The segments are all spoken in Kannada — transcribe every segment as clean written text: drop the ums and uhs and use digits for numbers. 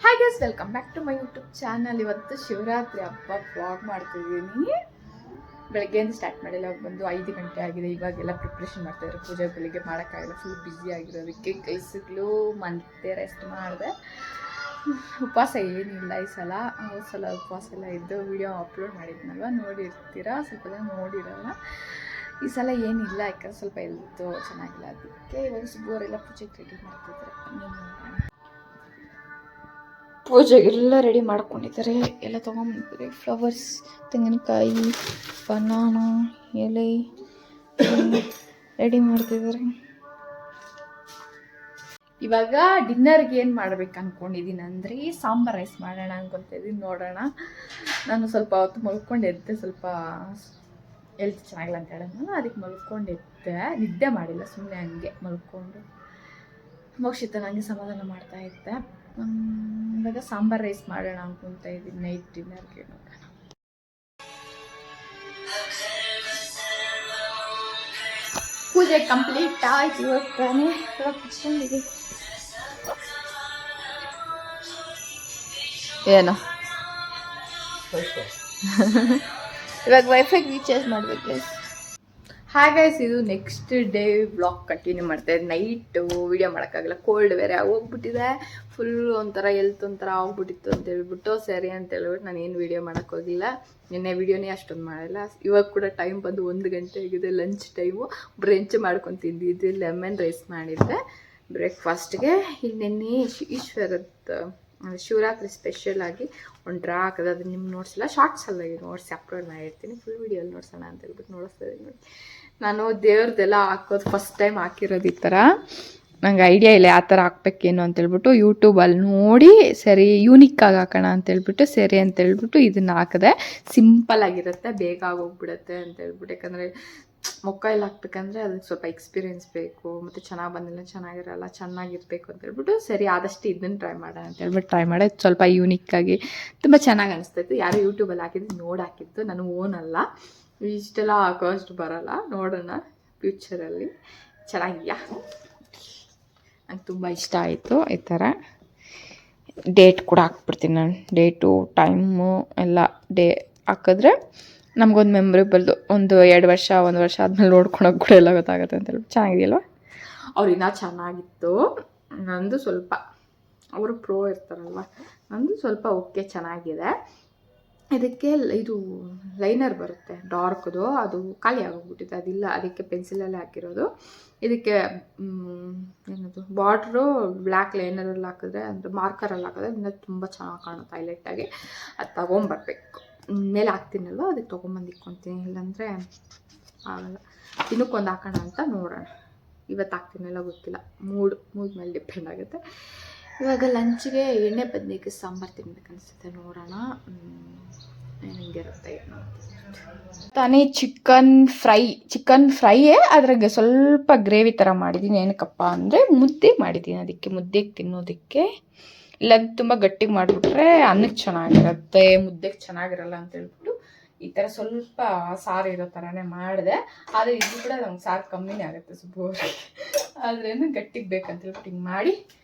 Hi guys, welcome back to my YouTube channel. ಇವತ್ತು ಶಿವರಾತ್ರಿ ಹಬ್ಬ ವ್ಲಾಗ್ ಮಾಡ್ತಿದ್ದೀನಿ. ಬೆಳಗ್ಗೆಯಿಂದ ಸ್ಟಾರ್ಟ್ ಮಾಡಿಲ್ಲ, ಬಂದು 5 ಗಂಟೆ ಆಗಿದೆ. ಇವಾಗೆಲ್ಲ ಪ್ರಿಪ್ರೇಷನ್ ಮಾಡ್ತಾಯಿದ್ರು. ಪೂಜೆ ಬೆಳಿಗ್ಗೆ ಮಾಡೋಕ್ಕಾಗಲ್ಲ, ಫುಲ್ ಬ್ಯುಸಿ ಆಗಿರೋದಕ್ಕೆ ಕೆಲಸಗಳು ಮತ್ತೆ ರೆಸ್ಟ್ ಮಾಡಿದೆ. ಉಪವಾಸ ಏನಿಲ್ಲ ಈ ಸಲ. ಹೋದ ಸಲ ಉಪವಾಸ ಎಲ್ಲ ಇದ್ದು ವಿಡಿಯೋ ಅಪ್ಲೋಡ್ ಮಾಡಿದ್ನಲ್ವ, ನೋಡಿರ್ತೀರ. ಸ್ವಲ್ಪ ಜನ ನೋಡಿರಲ್ಲ. ಈ ಸಲ ಏನಿಲ್ಲ, ಯಾಕಂದ್ರೆ ಸ್ವಲ್ಪ ಹೆಲ್ತು ಚೆನ್ನಾಗಿಲ್ಲ. ಅದಕ್ಕೆ ಇವಾಗ ಸುಬ್ಬವರೆಲ್ಲ ಪೂಜೆಗೆ ರೆಡಿ ಮಾಡ್ತಿದ್ದಾರೆ. ಪೂಜೆಗೆಲ್ಲ ರೆಡಿ ಮಾಡ್ಕೊಂಡಿದ್ದಾರೆ. ಎಲ್ಲ ತೊಗೊಂಡ್ಬಂದಿದ್ದಾರೆ. ಫ್ಲವರ್ಸ್, ತೆಂಗಿನಕಾಯಿ, ಬನಾನ ಎಲೆ ರೆಡಿ ಮಾಡ್ತಿದ್ದಾರೆ. ಇವಾಗ ಡಿನ್ನರ್ಗೆ ಏನು ಮಾಡ್ಬೇಕು ಅಂದ್ಕೊಂಡಿದ್ದೀನಿ ಅಂದರೆ ಸಾಂಬಾರ್ ರೈಸ್ ಮಾಡೋಣ ಅಂದ್ಕೊತಿದ್ದೀನಿ. ನೋಡೋಣ. ನಾನು ಸ್ವಲ್ಪ ಹೊತ್ತು ಮಲ್ಕೊಂಡಿದ್ದೆ, ಸ್ವಲ್ಪ ಹೆಲ್ತ್ ಚೆನ್ನಾಗಿಲ್ಲ ಅಂತ ಹೇಳೋಣ. ಅದಕ್ಕೆ ಮಲ್ಕೊಂಡಿದ್ದೆ, ನಿದ್ದೆ ಮಾಡಿಲ್ಲ, ಸುಮ್ಮನೆ ಹಂಗೆ ಮಲ್ಕೊಂಡು ಮೋಕ್ಷಿತ ನನಗೆ ಸಮಾಧಾನ ಮಾಡ್ತಾ ಇದ್ದೆ. ಇವಾಗ ಸಾಂಬಾರ್ ರೈಸ್ ಮಾಡೋಣ ಅನ್ಕೊಂತ ಇದ್ದೀನಿ ನೈಟ್ ಡಿನ್ನರ್ಗೆ. ನೋಡೋಣ. ಪೂಜೆ ಕಂಪ್ಲೀಟ್ ಆಯ್ತು ಇವತ್ತಾನೆ. ಕುತ್ಕೊಂಡಿದೆ. ಏನು ಇವಾಗ ವೈಫೈಗೆ ರೀಚಾರ್ಜ್ ಮಾಡಬೇಕು. ಹಾಯ್ ಗೈಸ್, ಇದು ನೆಕ್ಸ್ಟ್ ಡೇ ವ್ಲಾಗ್ ಕಂಟಿನ್ಯೂ ಮಾಡ್ತಾಯಿದ್ದೆ. ನೈಟು ವೀಡಿಯೋ ಮಾಡೋಕ್ಕಾಗಲ್ಲ, ಕೋಲ್ಡ್ ಬೇರೆ ಹೋಗ್ಬಿಟ್ಟಿದೆ. ಫುಲ್ ಒಂಥರ ಹೆಲ್ತ್ ಒಂಥರ ಆಗ್ಬಿಟ್ಟಿತ್ತು ಅಂತ ಹೇಳ್ಬಿಟ್ಟು ಸರಿ ಅಂತ ಹೇಳ್ಬಿಟ್ಟು ನಾನು ಏನು ವೀಡಿಯೋ ಮಾಡೋಕ್ಕೋಗಿಲ್ಲ. ನಿನ್ನೆ ವೀಡಿಯೋನೇ ಅಷ್ಟೊಂದು ಮಾಡಿಲ್ಲ. ಇವಾಗ ಕೂಡ ಟೈಮ್ ಬಂದು 1 ಗಂಟೆ ಆಗಿದೆ, ಲಂಚ್ ಟೈಮು. ಬ್ರೆಂಚ್ ಮಾಡ್ಕೊಂಡು ತಿಂದಿದ್ದು, ಲೆಮನ್ ರೈಸ್ ಮಾಡಿದ್ದೆ ಬ್ರೇಕ್ಫಾಸ್ಟ್ಗೆ. ಇಲ್ಲಿ ನಿನ್ನೆ ಈಶ್ವರದ್ದು ಶಿವರಾತ್ರಿ ಸ್ಪೆಷಲ್ ಆಗಿ ಒಂದು ಡ್ರಾ ಹಾಕೋದು, ಅದು ನಿಮ್ಗೆ ನೋಡ್ಸಿಲ್ಲ, ಶಾರ್ಟ್ಸಲ್ಲಿ ನೋಡಿಸಿ ಅಪ್ಲೋಡ್ ಮಾಡಿರ್ತೀನಿ. ಫುಲ್ ವೀಡಿಯೋಲ್ಲಿ ನೋಡ್ಸೋಣ ಅಂತ ಹೇಳ್ಬಿಟ್ಟು ನೋಡಿಸ್ತಾ ಇದ್ದೀನಿ. ನೋಡಿ, ನಾನು ದೇವ್ರದ್ದೆಲ್ಲ ಹಾಕೋದು ಫಸ್ಟ್ ಟೈಮ್ ಹಾಕಿರೋದು ಈ ಥರ. ನಂಗೆ ಐಡಿಯಾ ಇಲ್ಲ ಯಾವ ಥರ ಹಾಕ್ಬೇಕೇನು ಅಂತೇಳ್ಬಿಟ್ಟು ಯೂಟ್ಯೂಬಲ್ಲಿ ನೋಡಿ ಸರಿ ಯೂನಿಕ್ಕಾಗಿ ಹಾಕೋಣ ಅಂತೇಳ್ಬಿಟ್ಟು ಸರಿ ಅಂತೇಳ್ಬಿಟ್ಟು ಇದನ್ನು ಹಾಕಿದೆ. ಸಿಂಪಲ್ಲಾಗಿರುತ್ತೆ, ಬೇಗ ಆಗೋಗ್ಬಿಡುತ್ತೆ ಅಂತೇಳ್ಬಿಟ್ಟು. ಯಾಕಂದರೆ ಮೊಕ್ಕ ಎಲ್ಲ ಹಾಕ್ಬೇಕಂದ್ರೆ ಅದಕ್ಕೆ ಸ್ವಲ್ಪ ಎಕ್ಸ್ಪೀರಿಯೆನ್ಸ್ ಬೇಕು, ಮತ್ತು ಚೆನ್ನಾಗಿ ಬಂದಿಲ್ಲ, ಚೆನ್ನಾಗಿರಲ್ಲ, ಚೆನ್ನಾಗಿರಬೇಕು ಅಂತೇಳ್ಬಿಟ್ಟು ಸರಿ ಆದಷ್ಟು ಇದನ್ನು ಟ್ರೈ ಮಾಡೋಣ ಅಂತೇಳ್ಬಿಟ್ಟು ಟ್ರೈ ಮಾಡಿ ಸ್ವಲ್ಪ ಯೂನಿಕ್ಕಾಗಿ ತುಂಬ ಚೆನ್ನಾಗಿ ಅನಿಸ್ತಾಯಿತ್ತು. ಯಾರು ಯೂಟ್ಯೂಬಲ್ಲಿ ಹಾಕಿದ್ದು ನೋಡಿ ಹಾಕಿದ್ದು, ನಾನು ಓನಲ್ಲ, ಇಷ್ಟೆಲ್ಲ ಹಾಕೋ ಅಷ್ಟು ಬರೋಲ್ಲ. ನೋಡೋಣ ಫ್ಯೂಚರಲ್ಲಿ. ಚೆನ್ನಾಗಿದೆಯಾ? ನಂಗೆ ತುಂಬ ಇಷ್ಟ ಆಯಿತು. ಈ ಥರ ಡೇಟ್ ಕೂಡ ಹಾಕ್ಬಿಡ್ತೀನಿ ನಾನು. ಡೇಟು ಟೈಮು ಎಲ್ಲ ಹಾಕಿದ್ರೆ ನಮಗೊಂದು ಮೆಮ್ರೇಬಲ್ದು. 1-2 ವರ್ಷ 1 ವರ್ಷ ಆದಮೇಲೆ ನೋಡ್ಕೊಳಕ್ಕೆ ಕೂಡ ಎಲ್ಲ ಗೊತ್ತಾಗುತ್ತೆ ಅಂತ ಹೇಳ್ಬಿಟ್ಟು. ಚೆನ್ನಾಗಿದೆಯಲ್ವ? ಅವ್ರು ಇನ್ನೂ ಚೆನ್ನಾಗಿತ್ತು. ನಂದು ಸ್ವಲ್ಪ, ಅವರು ಪ್ರೋ ಇರ್ತಾರಲ್ವ, ನಂದು ಸ್ವಲ್ಪ ಓಕೆ ಚೆನ್ನಾಗಿದೆ. ಇದಕ್ಕೆ ಇದು ಲೈನರ್ ಬರುತ್ತೆ ಡಾರ್ಕ್ದು, ಅದು ಖಾಲಿ ಆಗೋಗ್ಬಿಟ್ಟಿದೆ, ಅದಿಲ್ಲ. ಅದಕ್ಕೆ ಪೆನ್ಸಿಲಲ್ಲೇ ಹಾಕಿರೋದು. ಇದಕ್ಕೆ ಏನದು ಬಾರ್ಡ್ರು ಬ್ಲ್ಯಾಕ್ ಲೈನರಲ್ಲಿ ಹಾಕಿದ್ರೆ, ಅಂದರೆ ಮಾರ್ಕರಲ್ಲಿ ಹಾಕಿದ್ರೆ ಇನ್ನೂ ತುಂಬ ಚೆನ್ನಾಗಿ ಕಾಣುತ್ತೆ ಹೈಲೈಟಾಗಿ. ಅದು ತೊಗೊಂಬರ್ಬೇಕು. ಮೇಲೆ ಹಾಕ್ತೀನಲ್ವ, ಅದಕ್ಕೆ ತೊಗೊಂಬಂದು ಇಟ್ಕೊತೀನಿ, ಇಲ್ಲಾಂದರೆ ಆಗಲ್ಲ. ದಿನಕ್ಕೊಂದು ಹಾಕೋಣ ಅಂತ ನೋಡೋಣ. ಇವತ್ತು ಹಾಕ್ತೀನಲ್ಲ ಗೊತ್ತಿಲ್ಲ, ಮೂಡ್ ಮೇಲೆ ಡಿಪೆಂಡ್ ಆಗುತ್ತೆ. ಇವಾಗ ಲಂಚ್ಗೆ ಎಣ್ಣೆ ಬದನೆಕಾಯಿ ಸಾಂಬಾರು ತಿನ್ಬೇಕು ಅನಿಸುತ್ತೆ. ನೋಡೋಣ ಹೆಂಗಿರುತ್ತೆ. ತಾನೇ ಚಿಕನ್ ಫ್ರೈಯೇ, ಅದ್ರಾಗೆ ಸ್ವಲ್ಪ ಗ್ರೇವಿ ಥರ ಮಾಡಿದ್ದೀನಿ. ಏನಕ್ಕಪ್ಪ ಅಂದರೆ ಮುದ್ದೆ ಮಾಡಿದ್ದೀನಿ, ಅದಕ್ಕೆ ಮುದ್ದೆಗೆ ತಿನ್ನೋದಕ್ಕೆ. ಇಲ್ಲ ತುಂಬ ಗಟ್ಟಿಗೆ ಮಾಡಿಬಿಟ್ರೆ ಅನ್ನಕ್ಕೆ ಚೆನ್ನಾಗಿರುತ್ತೆ, ಮುದ್ದೆಗೆ ಚೆನ್ನಾಗಿರಲ್ಲ ಅಂತ ಹೇಳ್ಬಿಟ್ಟು ಈ ಥರ ಸ್ವಲ್ಪ ಸಾರು ಇರೋ ಥರನೇ ಮಾಡಿದೆ. ಆದರೆ ಇದು ಕೂಡ ನಮ್ಗೆ ಸಾರು ಕಮ್ಮಿನೇ ಆಗುತ್ತೆ ಸುಬ್ಬವ್ರಿಗೆ, ಆದ್ರೇನು ಗಟ್ಟಿಗೆ ಬೇಕಂತ ಹೇಳ್ಬಿಟ್ಟು ಹಿಂಗೆ ಮಾಡಿ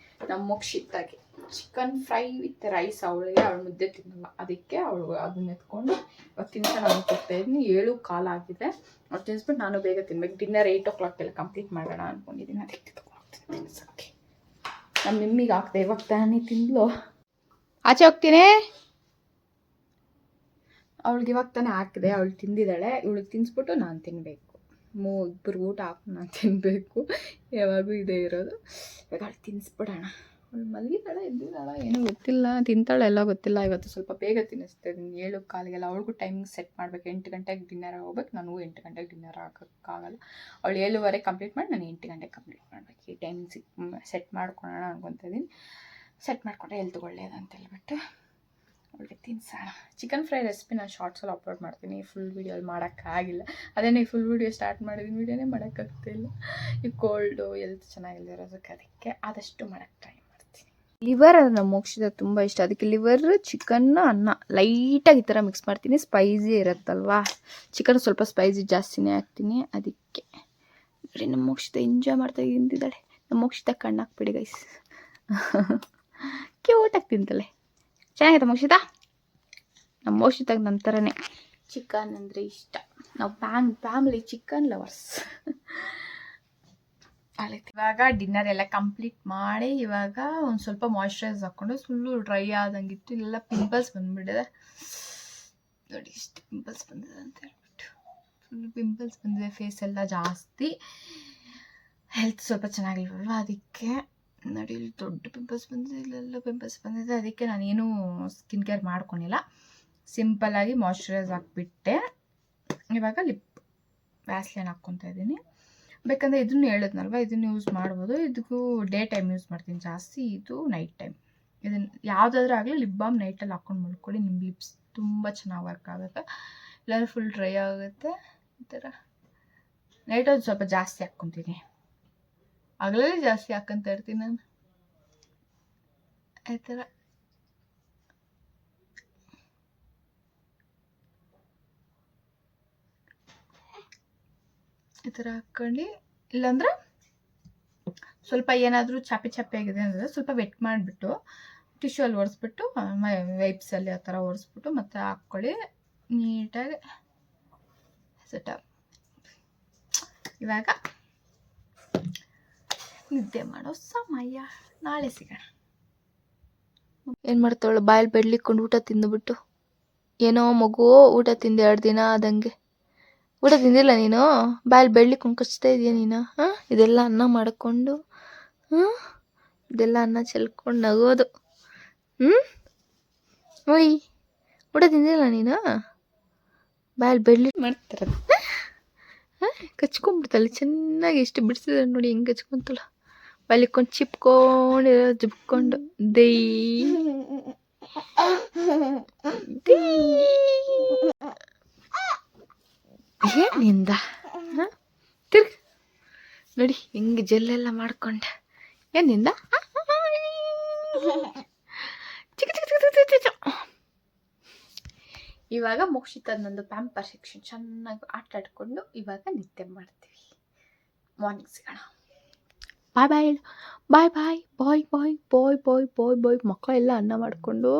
ನಮ್ಮ ಮೋಕ್ಷಿತಾಗಿ ಚಿಕನ್ ಫ್ರೈ ವಿತ್ ರೈಸ್. ಅವಳಿಗೆ ಮುದ್ದೆ ತಿನ್ನಲ್ಲ, ಅದಕ್ಕೆ ಅವಳು ಅದನ್ನ ಎತ್ಕೊಂಡು ತಿನ್ಸೋಣ ಅನ್ಕೊತಾ ಇದ್ದೀನಿ. 7:15 ಆಗಿದೆ. ಅವ್ರು ತಿನ್ಸ್ಬಿಟ್ಟು ನಾನು ಬೇಗ ತಿನ್ಬೇಕು. ಡಿನ್ನರ್ 8 o'clock ಎಲ್ಲ ಕಂಪ್ಲೀಟ್ ಮಾಡೋಣ ಅಂದ್ಕೊಂಡಿದ್ದೀನಿ. ಅದಕ್ಕೆ ತೊಗೊಳ್ತೀನಿ ತಿನ್ಸೋಕ್ಕೆ. ನಮ್ಮ ಮಮ್ಮಿಗೆ ಹಾಕ್ದೆ, ಇವಾಗ ತಾನೇ ತಿಂದ್ಲು. ಆಚೆ ಹೋಗ್ತೀನಿ. ಅವಳಿಗೆ ಇವಾಗ ತಾನೇ ಹಾಕಿದೆ, ಅವಳು ತಿಂದಿದ್ದಾಳೆ. ಇವಳಿಗೆ ತಿನ್ನಿಸ್ಬಿಟ್ಟು ನಾನು ತಿನ್ನಬೇಕು. ಇಬ್ಬರು ಊಟ ಹಾಕಿ ನಾನು ತಿನ್ನಬೇಕು. ಯಾವಾಗೂ ಇದೇ ಇರೋದು. ಇವಾಗ ಅವಳು ತಿನ್ನಿಸ್ಬಿಡೋಣ. ಅವಳು ಮಲಗಿದ್ದಾಳೆ, ಎದ್ದಿದ್ದಾಳ, ಏನೂ ಗೊತ್ತಿಲ್ಲ, ತಿಂತಾಳೆ ಎಲ್ಲ ಗೊತ್ತಿಲ್ಲ. ಇವತ್ತು ಸ್ವಲ್ಪ ಬೇಗ ತಿನ್ನಿಸ್ತೀನಿ. 7:15ಗೆಲ್ಲ. ಅವಳಿಗೂ ಟೈಮಿಂಗ್ ಸೆಟ್ ಮಾಡಬೇಕು. 8 ಗಂಟೆಗೆ ಡಿನ್ನರ್ ಹೋಗ್ಬೇಕು, ನನಗೂ 8 ಗಂಟೆಗೆ ಡಿನ್ನರ್ ಹಾಕೋಕ್ಕಾಗಲ್ಲ. ಅವಳು 7:15 ಕಂಪ್ಲೀಟ್ ಮಾಡಿ ನಾನು 8 ಗಂಟೆಗೆ ಕಂಪ್ಲೀಟ್ ಮಾಡಬೇಕು. ಈ ಟೈಮಿಂಗ್ ಸೆಟ್ ಮಾಡ್ಕೊಳ್ಳೋಣ ಅನ್ಕೊತಾ ಇದ್ದೀನಿ. ಸೆಟ್ ಮಾಡಿಕೊಂಡ್ರೆ ಹೆಲ್ತ್ ಒಳ್ಳೇದು ಅಂತ ಹೇಳ್ಬಿಟ್ಟು ಅವಳಿಗೆ ತಿನ್ಸೋಣ. ಚಿಕನ್ ಫ್ರೈ ರೆಸಿಪಿ ನಾನು ಶಾರ್ಟ್ಸಲ್ಲಿ ಅಪ್ಲೋಡ್ ಮಾಡ್ತೀನಿ. ಫುಲ್ ವೀಡಿಯೋಲ್ಲಿ ಮಾಡೋಕ್ಕಾಗಿಲ್ಲ. ಅದೇನೇ ಫುಲ್ ವೀಡಿಯೋ ಸ್ಟಾರ್ಟ್ ಮಾಡಿದ್ದೀನಿ, ವೀಡಿಯೋನೇ ಮಾಡೋಕ್ಕಾಗ್ತಾಯಿಲ್ಲ. ಈ ಕೋಲ್ಡು ಹೆಲ್ತ್ ಚೆನ್ನಾಗಿಲ್ಲದಿರೋದಕ್ಕೆ, ಅದಕ್ಕೆ ಆದಷ್ಟು ಮಾಡೋಕ್ಕೆ ಟ್ರೈ ಮಾಡ್ತೀನಿ. ಲಿವರ್ ಅದು ನಮ್ಮ ಮೋಕ್ಷಿತ ತುಂಬ ಇಷ್ಟ, ಅದಕ್ಕೆ ಲಿವರ್ ಚಿಕನ್ ಅನ್ನ ಲೈಟಾಗಿ ಈ ಥರ ಮಿಕ್ಸ್ ಮಾಡ್ತೀನಿ. ಸ್ಪೈಸಿ ಇರುತ್ತಲ್ವಾ, ಚಿಕನ್ ಸ್ವಲ್ಪ ಸ್ಪೈಸಿ ಜಾಸ್ತಿನೇ ಹಾಕ್ತೀನಿ. ಅದಕ್ಕೆ ನೋಡಿ ನಮ್ಮ ಮೋಕ್ಷಿತ ಎಂಜಾಯ್ ಮಾಡ್ತಾ ತಿಂತಿದ್ದಾಳೆ. ನಮ್ಮ ಮೋಕ್ಷಿತ ಕಣ್ಣಾಕ್ಬಿಡಿ ಗೈಸ್. ಕ್ಯೂಟಾಗಿ ಚೆನ್ನಾಗಿ ತಿಂತಲೆ. ಚೆನ್ನಾಗೈತೆ ಮೋಕ್ಷಿತಾ. ನಮ್ಮ ಮೋಕ್ಷಿತಾಗ ನಂತರನೇ ಚಿಕನ್ ಅಂದರೆ ಇಷ್ಟ. ನಾವು ಫ್ಯಾಮಿಲಿ ಚಿಕನ್ ಲವರ್ಸ್. ಇವಾಗ ಡಿನ್ನರ್ ಎಲ್ಲ ಕಂಪ್ಲೀಟ್ ಮಾಡಿ ಇವಾಗ ಒಂದು ಸ್ವಲ್ಪ ಮಾಯ್ಶ್ಚರೈಸ್ ಹಾಕ್ಕೊಂಡು ಫುಲ್ಲು ಡ್ರೈ ಆದಂಗಿತ್ತು. ಇಲ್ಲೆಲ್ಲ ಪಿಂಪಲ್ಸ್ ಬಂದ್ಬಿಟ್ಟಿದೆ ನೋಡಿ, ಇಷ್ಟು ಪಿಂಪಲ್ಸ್ ಬಂದಿದೆ ಅಂತ ಹೇಳ್ಬಿಟ್ಟು. ಫುಲ್ ಪಿಂಪಲ್ಸ್ ಬಂದಿದೆ, ಫೇಸ್ ಎಲ್ಲ ಜಾಸ್ತಿ. ಹೆಲ್ತ್ ಸ್ವಲ್ಪ ಚೆನ್ನಾಗಿಲ್ವಲ್ವ, ಅದಕ್ಕೆ ನೋಡಿ ಇಲ್ಲಿ ದೊಡ್ಡ ಪಿಂಪಲ್ಸ್ ಬಂದಿದೆ, ಇಲ್ಲೆಲ್ಲ ಪಿಂಪಲ್ಸ್ ಬಂದಿದೆ. ಅದಕ್ಕೆ ನಾನೇನು ಸ್ಕಿನ್ ಕೇರ್ ಮಾಡ್ಕೊಂಡಿಲ್ಲ, ಸಿಂಪಲ್ಲಾಗಿ ಮಾಯ್ಶ್ಚರೈಸ್ ಹಾಕ್ಬಿಟ್ಟೆ. ಇವಾಗ ಲಿಪ್ ವ್ಯಾಸ್ಲೈನ್ ಹಾಕ್ಕೊತಾ ಇದ್ದೀನಿ. ಬೇಕಂದರೆ ಇದನ್ನು ಹೇಳಿದ್ನಲ್ವ, ಇದನ್ನು ಯೂಸ್ ಮಾಡ್ಬೋದು. ಇದಕ್ಕೂ ಡೇ ಟೈಮ್ ಯೂಸ್ ಮಾಡ್ತೀನಿ ಜಾಸ್ತಿ, ಇದು ನೈಟ್ ಟೈಮ್. ಇದನ್ನು ಯಾವುದಾದ್ರೂ ಆಗಲಿ ಲಿಪ್ ಬಾಮ್ ನೈಟಲ್ಲಿ ಹಾಕ್ಕೊಂಡು ಮಲ್ಕೊಳ್ಳಿ, ನಿಮ್ಮ ಲಿಪ್ಸ್ ತುಂಬ ಚೆನ್ನಾಗಿ ವರ್ಕ್ ಆಗುತ್ತೆ. ಇಲ್ಲಾಂದರೆ ಫುಲ್ ಡ್ರೈ ಆಗುತ್ತೆ. ಈ ಥರ ನೈಟಲ್ಲಿ ಸ್ವಲ್ಪ ಜಾಸ್ತಿ ಹಾಕ್ಕೊತೀನಿ, ಆಗಲೇ ಜಾಸ್ತಿ ಹಾಕ್ಕೊಂತ ಇರ್ತೀನಿ ನಾನು. ಈ ಥರ ಹಾಕ್ಕೊಂಡು, ಇಲ್ಲಾಂದ್ರೆ ಸ್ವಲ್ಪ ಏನಾದರೂ ಚಾಪಿ ಆಗಿದೆ ಅಂದರೆ ಸ್ವಲ್ಪ ವೆಟ್ ಮಾಡಿಬಿಟ್ಟು ಟಿಶ್ಯೂಲ್ಲಿ ಒರೆಸ್ಬಿಟ್ಟು ವೈಪ್ಸಲ್ಲಿ ಆ ಥರ ಒರೆಸ್ಬಿಟ್ಟು ಮತ್ತೆ ಹಾಕ್ಕೊಳ್ಳಿ ನೀಟಾಗಿ ಸೆಟಪ್. ಇವಾಗ ನಿದ್ದೆ ಮಾಡೋ ಸಮಯ, ನಾಳೆ ಸಿಗೋಣ. ಏನು ಮಾಡ್ತಾವಳು, ಬಾಯಲ್ಲಿ ಬೆಳ್ಳಿಕೊಂಡು ಊಟ ತಿಂದುಬಿಟ್ಟು. ಏನೋ ಮಗು ಊಟ ತಿಂದು 2 ದಿನ ಆದಂಗೆ. ಊಟ ತಿಂದಿಲ್ಲ ನೀನು, ಬಾಯಲ್ಲಿ ಬೆಳ್ಳಿಕೊಂಡು ಕಚ್ತಾ ಇದೆಯಾ ನೀನು? ಹಾಂ, ಇದೆಲ್ಲ ಅನ್ನ ಮಾಡಿಕೊಂಡು, ಇದೆಲ್ಲ ಅನ್ನ ಚೆಲ್ಕೊಂಡು ನಗೋದು. ಓಯ್, ಊಟ ತಿಂದಿಲ್ಲ ನೀನು, ಬಾಯಲ್ಲಿ ಬೆಳ್ಳಿ ಮಾಡ್ತಾರ. ಕಚ್ಕೊಂಡ್ಬಿಡ್ತಲ್ಲ ಚೆನ್ನಾಗಿ, ಎಷ್ಟು ಬಿಡಿಸಿದ್ರೆ ನೋಡಿ ಹೆಂಗೆ ಕಚ್ಕೊಂತಲ್ಲ. ಬಾಯಲ್ಲಿಕೊಂಡು ಚಿಪ್ಕೊಂಡಿರೋ ಜಿಪ್ಕೊಂಡು ದೈ ಏನಿಂದ ತಿರ್ಗಿ ನೋಡಿ ಹೆಂಗೆ ಜೆಲ್ಲೆಲ್ಲ ಮಾಡ್ಕೊಂಡೆ. ಏನಿಂದ ಚಿಕ್ಕ ಇವಾಗ ಮೋಕ್ಷಿತದ ನಂದು ಪ್ಯಾಂಪರ್ ಸೆಕ್ಷನ್ ಚೆನ್ನಾಗಿ ಆಟ ಆಡ್ಕೊಂಡು ಇವಾಗ ನಿದ್ದೆ ಮಾಡ್ತೀವಿ. ಮಾರ್ನಿಂಗ್ ಸಿಗೋಣ. ಬಾಯ್ ಬಾಯ್ ಬಾಯ್ ಬಾಯ್ ಬಾಯ್ ಬಾಯ್ ಬಾಯ್ ಬಾಯ್ ಬಾಯ್ ಬಾಯ್. ಮಕ್ಕಳೆಲ್ಲ ಅನ್ನ ಮಾಡಿಕೊಂಡು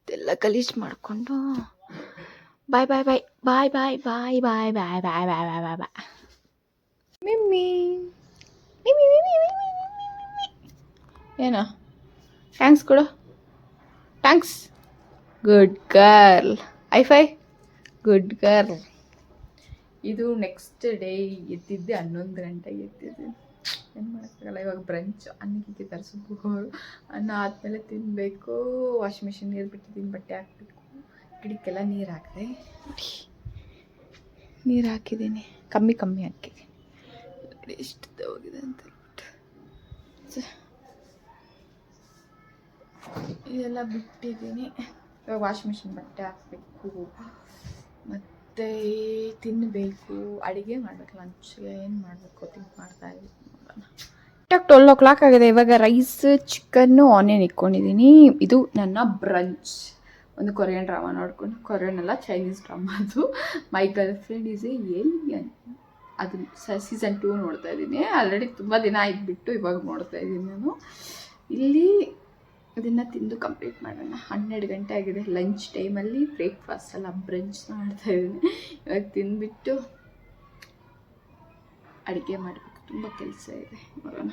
ಎಲ್ಲ ಗಲೀಜು ಮಾಡಿಕೊಂಡು ಬಾಯ್ ಬಾಯ್ ಬಾಯ್ ಬಾಯ್ ಬಾಯ್ ಬಾಯ್ ಬಾಯ್ ಬಾಯ್ ಬಾಯ್ ಬಾಯ್ ಬಾಯ್ ಬಾಯ್ ಬಾಯ್. ಮಿಮ್ಮಿ ಏನೋ ಥ್ಯಾಂಕ್ಸ್ ಕೊಡು, thanks. Good girl, I good girl. ಇದು ನೆಕ್ಸ್ಟ್ ಡೇ ಎದ್ದಿದ್ದೆ 11 ಗಂಟೆಗೆ ಎದ್ದಿದ್ದೀನಿ. ಏನು ಮಾಡೋಕ್ಕಾಗಲ್ಲ. ಇವಾಗ ಬ್ರಂಚ್ ಅನ್ನಕ್ಕೆ ತರಿಸ್ಬೇಕು, ಅನ್ನ ಆದಮೇಲೆ ತಿನ್ನಬೇಕು. ವಾಷಿಂಗ್ ಮಿಷಿನ್ ನೀರು ಬಿಟ್ಟಿದ್ದೀನಿ, ಬಟ್ಟೆ ಹಾಕಬೇಕು. ಗಿಡಕ್ಕೆಲ್ಲ ನೀರು ಹಾಕಿದೆ, ನೀರು ಹಾಕಿದ್ದೀನಿ, ಕಮ್ಮಿ ಹಾಕಿದ್ದೀನಿ. ಎಷ್ಟು ಹೋಗಿದೆ ಅಂತ ಹೇಳ್ಬಿಟ್ಟು ಇದೆಲ್ಲ ಬಿಟ್ಟಿದ್ದೀನಿ. ಇವಾಗ ವಾಷಿಂಗ್ ಮಿಷಿನ್ ಬಟ್ಟೆ ಹಾಕಬೇಕು, ಮತ್ತು ತಿನ್ನಬೇಕು, ಅಡುಗೆ ಮಾಡಬೇಕು. ಲಂಚ್ಗೆ ಏನು ಮಾಡಬೇಕು ಥಿಂಕ್ ಮಾಡ್ತಾಯಿದ್ದೀನಿ. ನೋಡೋಣ. 12 o'clock ಆಗಿದೆ. ಇವಾಗ ರೈಸ್, ಚಿಕನ್ನು, ಆನಿಯನ್ ಇಟ್ಕೊಂಡಿದ್ದೀನಿ. ಇದು ನನ್ನ ಬ್ರಂಚ್. ಒಂದು ಕೊರಿಯನ್ ಡ್ರಾಮಾ ನೋಡ್ಕೊಂಡು, ಕೊರಿಯನ್ ಅಲ್ಲ ಚೈನೀಸ್ ಡ್ರಾಮಾ ಅದು. ಮೈ girl friend is A alien. ಅದು ಸೀಸನ್ 2 ನೋಡ್ತಾ ಇದ್ದೀನಿ. ಆಲ್ರೆಡಿ ತುಂಬ ದಿನ ಆಗಿಬಿಟ್ಟು ಇವಾಗ ನೋಡ್ತಾ ಇದ್ದೀನಿ ನಾನು. ಇಲ್ಲಿ ಇದನ್ನು ತಿಂದು ಕಂಪ್ಲೀಟ್ ಮಾಡೋಣ. 12 ಗಂಟೆ ಆಗಿದೆ. ಲಂಚ್ ಟೈಮಲ್ಲಿ ಬ್ರೇಕ್ಫಾಸ್ಟ್ ಅಲ್ಲ ಬ್ರಂಚ್ ಮಾಡ್ತಾಯಿದ್ದೀನಿ. ಇವಾಗ ತಿಂದುಬಿಟ್ಟು ಅಡುಗೆ ಮಾಡಬೇಕು, ತುಂಬ ಕೆಲಸ ಇದೆ. ನೋಡೋಣ.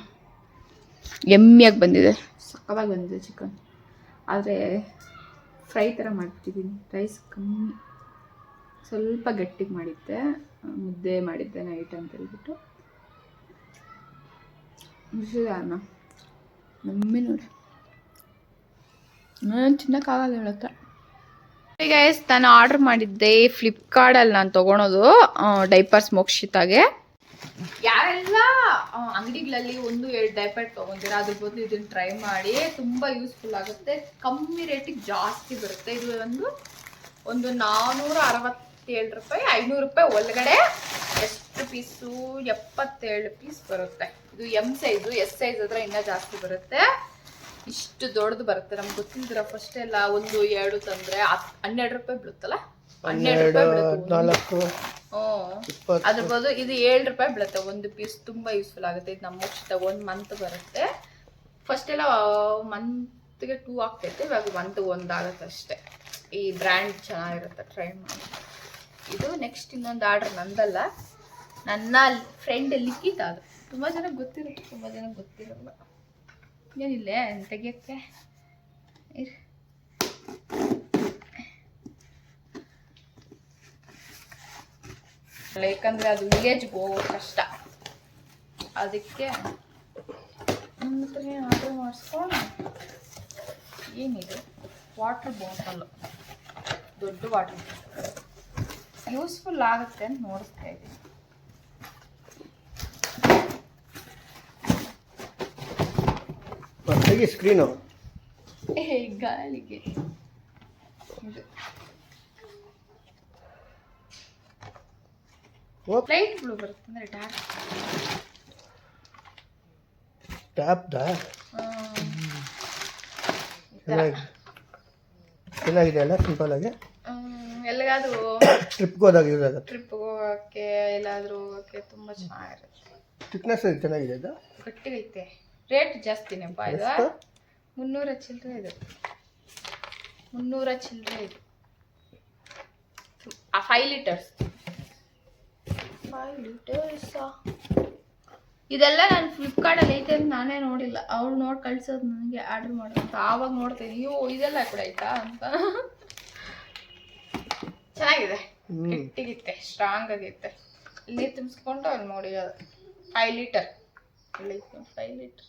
ಎಮ್ಮಿಯಾಗಿ ಬಂದಿದೆ, ಸಕ್ಕತ್ತಾಗಿ ಬಂದಿದೆ ಚಿಕನ್. ಆದರೆ ಫ್ರೈ ಥರ ಮಾಡ್ತಿದ್ದೀನಿ. ರೈಸ್ ಕಮ್ಮಿ, ಸ್ವಲ್ಪ ಗಟ್ಟಿಗೆ ಮಾಡಿದ್ದೆ, ಮುದ್ದೆ ಮಾಡಿದ್ದೆ ನೈಟ್ ಅಂತ ಹೇಳ್ಬಿಟ್ಟು. ಬಿಸಿದೆ ಅನ್ನ ನಮ್ಮಿ ನೋಡಿ, ನಾನು ತಿನ್ನೋಕ್ಕಾಗಲ್ಲ ಹೇಳುತ್ತೆ. ಗೈಸ್, ನಾನು ಆರ್ಡ್ರ್ ಮಾಡಿದ್ದೆ ಫ್ಲಿಪ್ಕಾರ್ಟಲ್ಲಿ. ನಾನು ತೊಗೊಳೋದು ಡೈಪರ್ಸ್ ಮೋಕ್ಷಿತಾಗೆ. ಯಾರೆಲ್ಲ ಅಂಗಡಿಗಳಲ್ಲಿ 1-2 ಡೈಪರ್ ತೊಗೊಂತೀರ, ಅದ್ರ ಬದಲು ಇದನ್ನು ಟ್ರೈ ಮಾಡಿ. ತುಂಬ ಯೂಸ್ಫುಲ್ ಆಗುತ್ತೆ, ಕಮ್ಮಿ ರೇಟಿಗೆ ಜಾಸ್ತಿ ಬರುತ್ತೆ. ಇದು ಒಂದು 467 ರೂಪಾಯಿ, 500 ರೂಪಾಯಿ ಒಳಗಡೆ. ಎಷ್ಟು ಪೀಸು? 77 ಪೀಸ್ ಬರುತ್ತೆ. ಇದು ಎಮ್ ಸೈಜು, ಎಸ್ ಸೈಜ್ ಆದರೆ ಇನ್ನೂ ಜಾಸ್ತಿ ಬರುತ್ತೆ. ಇಷ್ಟು ದೊಡ್ಡದು ಬರುತ್ತೆ. ನಮ್ಗೆ ಗೊತ್ತಿಲ್ದಿರ ಫಸ್ಟ್ ಎಲ್ಲ 1-2 ತಂದರೆ 12 ರೂಪಾಯಿ ಬೀಳುತ್ತಲ್ಲ, 12 ರೂಪಾಯಿ ಬೀಳುತ್ತೆ. ಅದ್ರ ಬದಲು ಇದು 7 ರೂಪಾಯಿ ಬೀಳುತ್ತೆ ಒಂದು ಪೀಸ್. ತುಂಬ ಯೂಸ್ಫುಲ್ ಆಗುತ್ತೆ. ಇದು ನಮ್ಮ ಮೋಕ್ಷಿತ 1 ಮಂತ್ ಬರುತ್ತೆ. ಫಸ್ಟ್ ಎಲ್ಲ 1ಗೆ 2 ಆಗ್ತೈತೆ, ಇವಾಗ 1 ಆಗುತ್ತೆ ಅಷ್ಟೇ. ಈ ಬ್ರ್ಯಾಂಡ್ ಚೆನ್ನಾಗಿರುತ್ತೆ, ಟ್ರೈ ಮಾಡಿ. ಇದು ನೆಕ್ಸ್ಟ್ ಇನ್ನೊಂದು ಆರ್ಡ್ರ್ ನಂದಲ್ಲ, ನನ್ನ ಫ್ರೆಂಡ್ ಲಿಖಿತ್. ಅದು ತುಂಬ ಜನಕ್ಕೆ ಗೊತ್ತಿರುತ್ತೆ, ತುಂಬ ಜನಕ್ಕೆ ಗೊತ್ತಿರಲ್ಲ. ಏನಿಲ್ಲ ತೆಗಿಯೋಕ್ಕೆ ಯಾಕಂದರೆ ಅದು ವಿಲೇಜ್ಗೆ ಹೋಗೋ ಕಷ್ಟ, ಅದಕ್ಕೆ ನನ್ನ ಹತ್ರನೇ ಆರ್ಡ್ರ್ ಮಾಡಿಸ್ಕೊಂಡು. ಏನಿದೆ ವಾಟ್ರ್ ಬಾಟಲ್, ದೊಡ್ಡ ವಾಟ್ರ್ ಬಾಟಲ್ ಯೂಸ್ಫುಲ್ ಆಗುತ್ತೆ ಅಂತ ನೋಡ್ತಾ ಇದ್ದೀನಿ. ಸ್ಕ್ರೀನು ಗಾಳಿಗೆ ಇದು ಲೈಟ್ ಬ್ಲೂ ಬರುತ್ತೆ ಅಂದರೆ ಟ್ಯಾಪ್ದಾ ಚೆನ್ನಾಗಿದೆ ಅಲ್ಲ, ಸಿಂಪಲ್ ಆಗಿ. ಎಲ್ಲಿಗಾದರೂ ಟ್ರಿಪ್ಗೆ ಹೋದಾಗ ಯೂಸ್ ಆಗುತ್ತೆ. ಟ್ರಿಪ್ಗೆ ಹೋಗೋಕ್ಕೆ ಎಲ್ಲಾದರೂ ಹೋಗೋಕ್ಕೆ ತುಂಬ ಚೆನ್ನಾಗಿರುತ್ತೆ. ಥಿಕ್ನೆಸ್ ಚೆನ್ನಾಗಿದೆ ಇದು, ಗಟ್ಟಿಗೈತೆ. ರೇಟ್ ಜಾಸ್ತಿನೇಪ್ಪ ಇದು, 300 ಚಿಲ್ಲರೆ ಇದು, 300 ಚಿಲ್ಲರೆ ಇದು. 5 ಲೀಟರ್ಸ್ ಇದೆಲ್ಲ ನಾನು ಫ್ಲಿಪ್ಕಾರ್ಟಲ್ಲಿ ಐತೆ ಅಂತ ನಾನೇ ನೋಡಿಲ್ಲ, ಅವ್ಳು ನೋಡಿ ಕಳ್ಸೋದು ನನಗೆ ಆರ್ಡ್ರ್ ಮಾಡೋದು. ಆವಾಗ ನೋಡ್ತೀನಿ, ಅಯ್ಯೋ ಇದೆಲ್ಲ ಕೂಡ ಆಯ್ತಾ ಅಂತ. ಚೆನ್ನಾಗಿದೆ, ಗಟ್ಟಿಗಿತ್ತೆ, ಸ್ಟ್ರಾಂಗ್ ಆಗಿತ್ತೆ. ನೀರು ತುಂಬಿಸ್ಕೊಂಡು ಅಲ್ಲಿ ನೋಡಿ 5 ಲೀಟರ್ 5 ಲೀಟರ್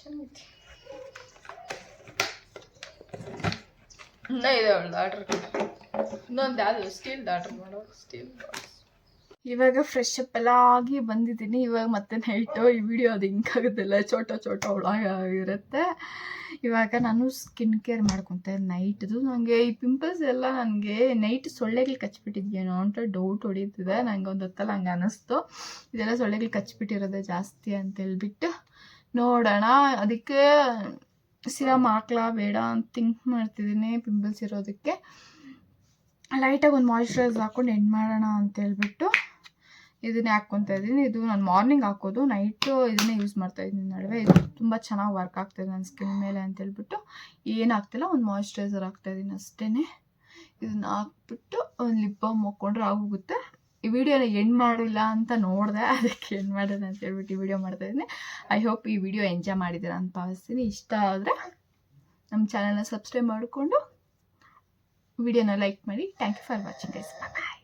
ಚೆನ್ನಾಗಿದೆ. ಇನ್ನೂ ಇದೆ ಅವಳ್ದು ಆರ್ಡ್ರ್, ಇನ್ನೊಂದು ಯಾವುದು ಸ್ಟೀಲ್ದು ಆರ್ಡ್ರ್ ಮಾಡೋ, ಸ್ಟೀಲ್ ಬಾಕ್ಸ್. ಇವಾಗ ಫ್ರೆಶ್ ಅಪ್ ಎಲ್ಲ ಆಗಿ ಬಂದಿದ್ದೀನಿ. ಇವಾಗ ಮತ್ತೆ ನೈಟು ಈ ವಿಡಿಯೋ ಅದು ಹಿಂಗಾಗುತ್ತಲ್ಲ, ಚೋಟ ಒಳಗಿರುತ್ತೆ. ಇವಾಗ ನಾನು ಸ್ಕಿನ್ ಕೇರ್ ಮಾಡ್ಕೊತೆ ನೈಟ್ದು. ನನಗೆ ಈ ಪಿಂಪಲ್ಸ್ ಎಲ್ಲ ನನಗೆ ನೈಟ್ ಸೊಳ್ಳೆಗಳು ಕಚ್ಬಿಟ್ಟಿದ್ಯೇನೋ ಅಂತ ಡೌಟ್ ಹೊಡೀತಿದೆ. ನನಗೆ ಒಂದು ಹೊತ್ತಲ್ಲಿ ಹಂಗೆ ಅನ್ನಿಸ್ತು, ಇದೆಲ್ಲ ಸೊಳ್ಳೆಗಳು ಕಚ್ಬಿಟ್ಟಿರೋದೇ ಜಾಸ್ತಿ ಅಂತೇಳ್ಬಿಟ್ಟು ನೋಡೋಣ. ಅದಕ್ಕೆ ಸಿರಮ್ ಹಾಕ್ಲಾ ಬೇಡ ಅಂತ ಥಿಂಕ್ ಮಾಡ್ತಿದ್ದೀನಿ. ಪಿಂಪಲ್ಸ್ ಇರೋದಕ್ಕೆ ಲೈಟಾಗಿ ಒಂದು ಮಾಯ್ಶ್ಚರೈಸರ್ ಹಾಕ್ಕೊಂಡು ಎಂಡ್ ಮಾಡೋಣ ಅಂತೇಳ್ಬಿಟ್ಟು ಇದನ್ನೇ ಹಾಕ್ಕೊತಾ ಇದ್ದೀನಿ. ಇದು ನಾನು ಮಾರ್ನಿಂಗ್ ಹಾಕೋದು, ನೈಟು ಇದನ್ನೇ ಯೂಸ್ ಮಾಡ್ತಾಯಿದ್ದೀನಿ ನಡುವೆ. ಇದು ತುಂಬ ಚೆನ್ನಾಗಿ ವರ್ಕ್ ಆಗ್ತಾಯಿದೆ ನನ್ನ ಸ್ಕಿನ್ ಮೇಲೆ ಅಂತೇಳ್ಬಿಟ್ಟು ಏನು ಹಾಕ್ತಿಲ್ಲ, ಒಂದು ಮಾಯ್ಶ್ಚರೈಸರ್ ಹಾಕ್ತಾಯಿದ್ದೀನಿ ಅಷ್ಟೇ. ಇದನ್ನ ಹಾಕ್ಬಿಟ್ಟು ಒಂದು ಲಿಪ್ ಬಾಮ್ ಹಾಕ್ಕೊಂಡ್ರೆ ಆಗೋಗುತ್ತೆ. ಈ ವಿಡಿಯೋನ ಎಂಡ್ ಮಾಡಿಲ್ಲ ಅಂತ ನೋಡಿದೆ, ಅದಕ್ಕೆ ಎಂಡ್ ಮಾಡೋಣ ಅಂತೇಳ್ಬಿಟ್ಟು ಈ ವಿಡಿಯೋ ಮಾಡ್ತಾಯಿದ್ದೀನಿ. ಐ ಹೋಪ್ ಈ ವಿಡಿಯೋ ಎಂಜಾಯ್ ಮಾಡಿದ್ದೀರಾ ಅಂತ ಭಾವಿಸ್ತೀನಿ. ಇಷ್ಟ ಆದರೆ ನಮ್ಮ ಚಾನಲ್ನ ಸಬ್ಸ್ಕ್ರೈಬ್ ಮಾಡಿಕೊಂಡು ವಿಡಿಯೋನ ಲೈಕ್ ಮಾಡಿ. Thank you for watching guys, bye.